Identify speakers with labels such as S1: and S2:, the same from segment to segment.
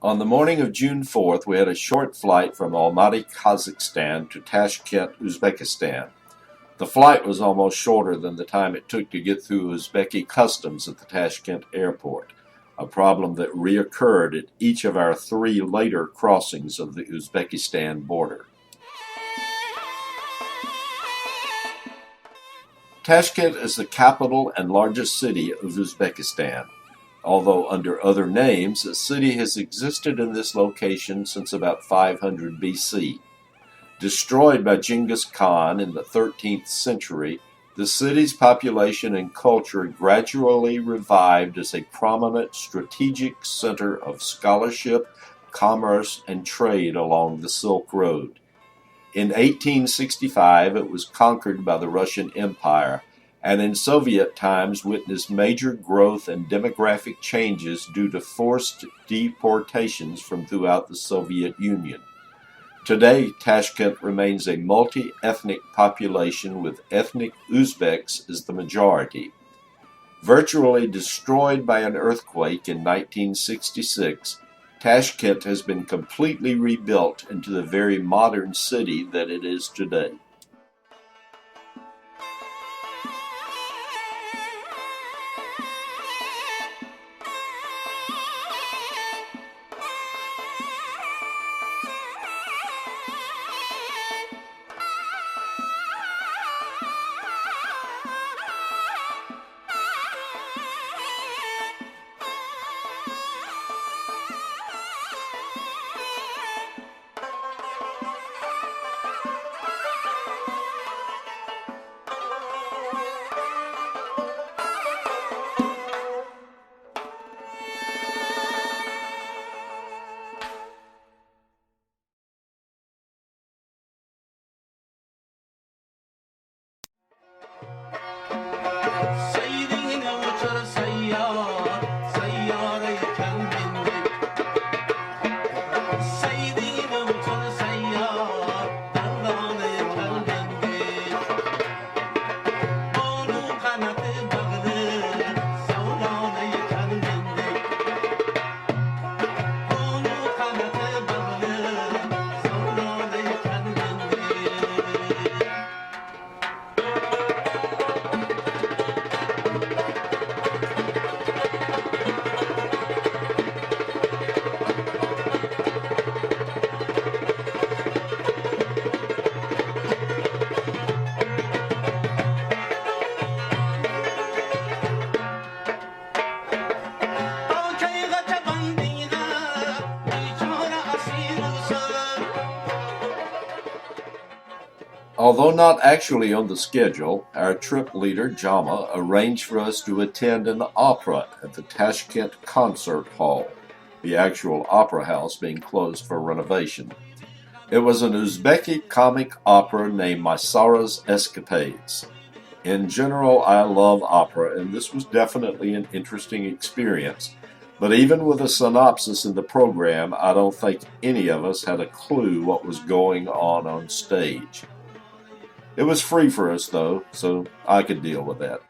S1: On the morning of June 4th, we had a short flight from Almaty, Kazakhstan to Tashkent, Uzbekistan. The flight was almost shorter than the time it took to get through Uzbeki customs at the Tashkent airport, a problem that reoccurred at each of our 3 later crossings of the Uzbekistan border. Tashkent is the capital and largest city of Uzbekistan. Although under other names, the city has existed in this location since about 500 BC. Destroyed by Genghis Khan in the 13th century, the city's population and culture gradually revived as a prominent strategic center of scholarship, commerce, and trade along the Silk Road. In 1865, it was conquered by the Russian Empire, and in Soviet times witnessed major growth and demographic changes due to forced deportations from throughout the Soviet Union. Today, Tashkent remains a multi-ethnic population with ethnic Uzbeks as the majority. Virtually destroyed by an earthquake in 1966, Tashkent has been completely rebuilt into the very modern city that it is today. Although not actually on the schedule, our trip leader, Jama, arranged for us to attend an opera at the Tashkent Concert Hall, the actual opera house being closed for renovation. It was an Uzbeki comic opera named Mysara's Escapades. In general, I love opera, and this was definitely an interesting experience. But even with a synopsis in the program, I don't think any of us had a clue what was going on stage. It was free for us, though, so I could deal with that.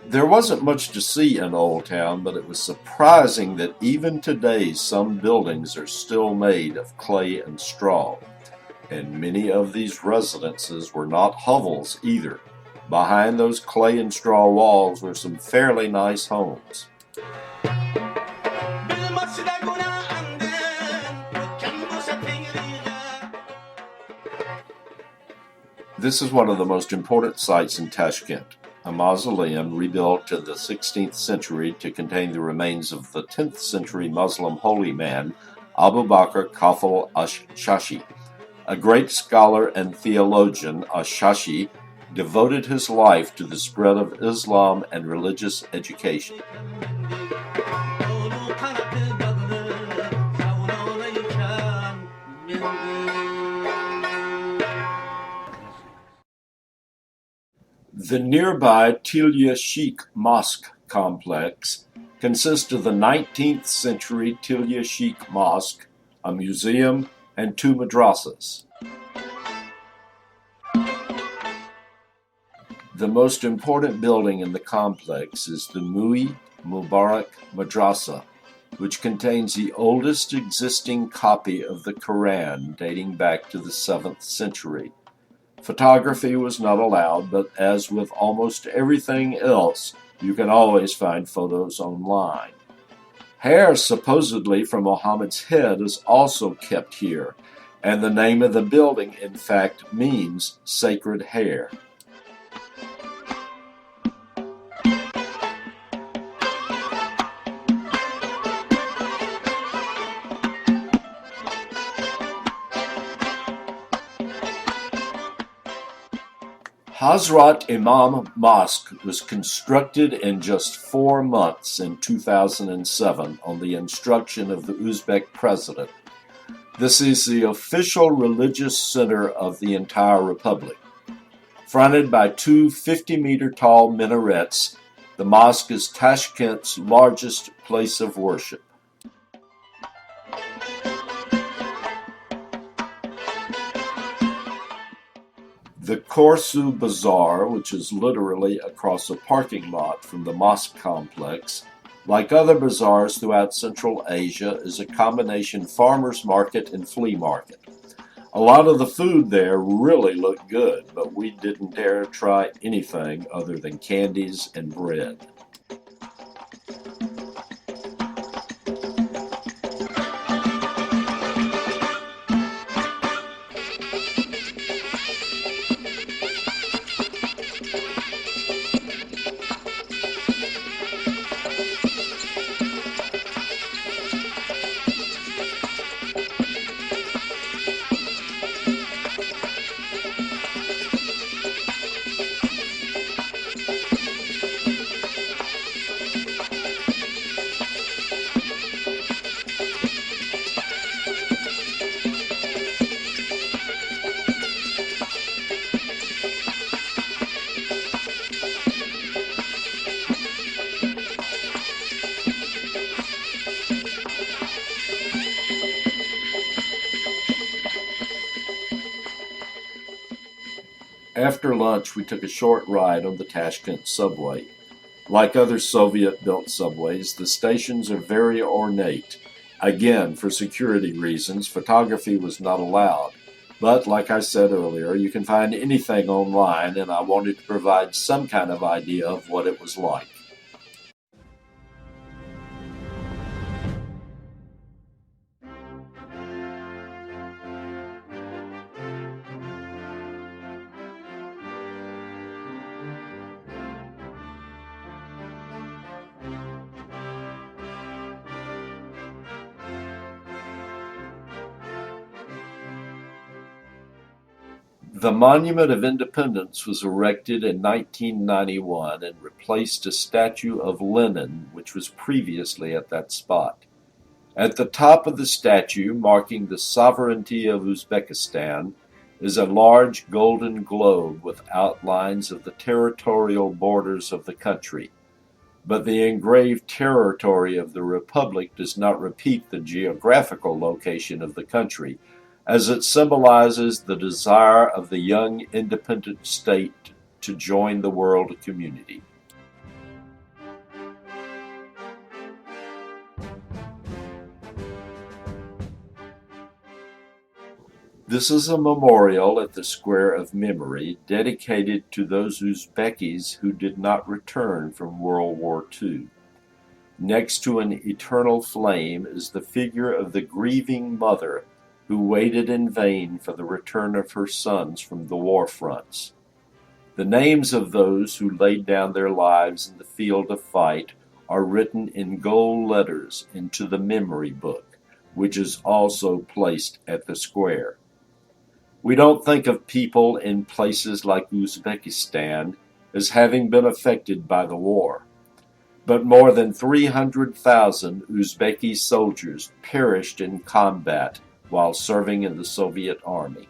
S1: There wasn't much to see in Old Town, but it was surprising that even today some buildings are still made of clay and straw. And many of these residences were not hovels either. Behind those clay and straw walls were some fairly nice homes. This is one of the most important sites in Tashkent, a mausoleum rebuilt in the 16th century to contain the remains of the 10th century Muslim holy man Abu Bakr Kafal ash-Shashi. A great scholar and theologian, ash-Shashi devoted his life to the spread of Islam and religious education. The nearby Tilya Sheikh Mosque complex consists of the 19th century Tilya Sheikh Mosque, a museum, and two madrasas. The most important building in the complex is the Mui Mubarak Madrasa, which contains the oldest existing copy of the Quran dating back to the 7th century. Photography was not allowed, but as with almost everything else, you can always find photos online. Hair supposedly from Muhammad's head is also kept here, and the name of the building in fact means sacred hair. Hazrat Imam Mosque was constructed in just 4 months in 2007 on the instruction of the Uzbek president. This is the official religious center of the entire republic. Fronted by two 50-meter-tall minarets, the mosque is Tashkent's largest place of worship. The Korsu Bazaar, which is literally across a parking lot from the mosque complex, like other bazaars throughout Central Asia, is a combination farmers market and flea market. A lot of the food there really looked good, but we didn't dare try anything other than candies and bread. After lunch, we took a short ride on the Tashkent subway. Like other Soviet-built subways, the stations are very ornate. Again, for security reasons, photography was not allowed. But, like I said earlier, you can find anything online, and I wanted to provide some kind of idea of what it was like. The Monument of Independence was erected in 1991 and replaced a statue of Lenin, which was previously at that spot. At the top of the statue, marking the sovereignty of Uzbekistan, is a large golden globe with outlines of the territorial borders of the country. But the engraved territory of the Republic does not repeat the geographical location of the country, as it symbolizes the desire of the young independent state to join the world community. This is a memorial at the Square of Memory dedicated to those Uzbekis who did not return from World War II. Next to an eternal flame is the figure of the grieving mother who waited in vain for the return of her sons from the war fronts. The names of those who laid down their lives in the field of fight are written in gold letters into the memory book, which is also placed at the square. We don't think of people in places like Uzbekistan as having been affected by the war, but more than 300,000 Uzbeki soldiers perished in combat while serving in the Soviet army.